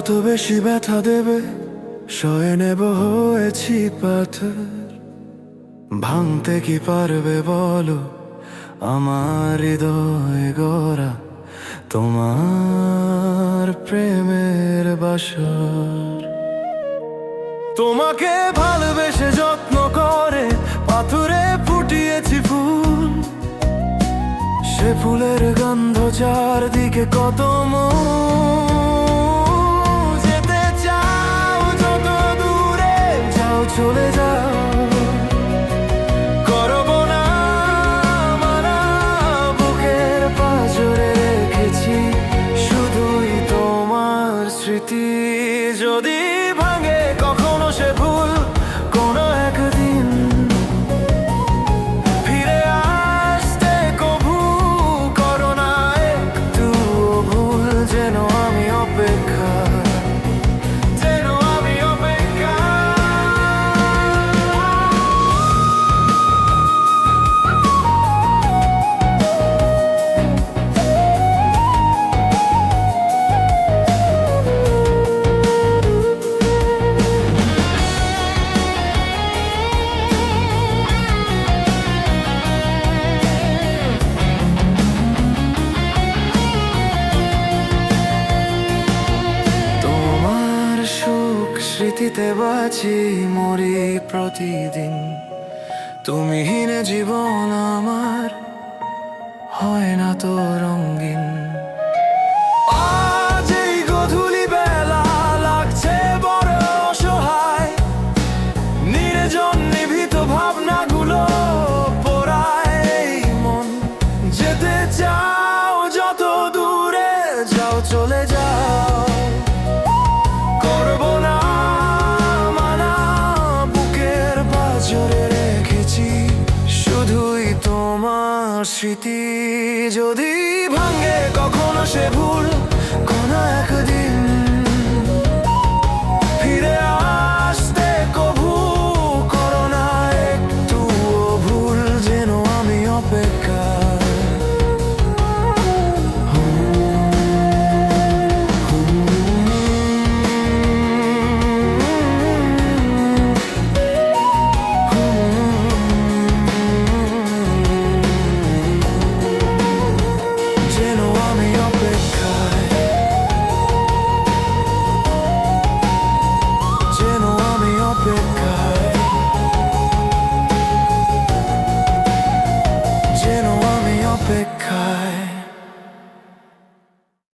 কত বেশি ব্যথা দেবে, সয়ে নেব হয়েছি পাথর। ভাঙতে কি পারবে বলো আমার হৃদয় গড়া তোমার প্রেমের বাসর। তোমাকে ভালোবেসে যত্ন করে পাথরে ফুটিয়েছি ফুল, সে ফুলের গন্ধ চারদিকে কত যেতে চাও যত দূরে যাও চলে যাও, করবো না মানা বুকের পাঁজরে রেখেছি শুধুই তোমার স্মৃতি। যদি ভাঙে কখনো সে ভুল কোনো একদিন, ফিরে আসতে কভু করো না একটু ভুল। যেন আমি অপেক্ষা, যেন আমি অপেক্ষা। স্মৃতিতে বাঁচি মরি প্রতিদিন, তুমিহীন জীবন আমার হয় না তো রঙিন। আজ এই গধূলি বেলা লাগছে বড় অসহায়, নির্জন নিভৃত ভাবনাগুলো পোড়ায় এই মন। যেতে চাও যত দূরে যাও চলে যাও, করবো না জোরে রেখেছি শুধুই তোমার স্মৃতি। যদি ভাঙে কখনো সে ভুল কোনো একদিন, ফিরে আসতে কভু করো না একটু ভুল। যেন আমি অপেক্ষা, যেন আমি অপেক্ষায়।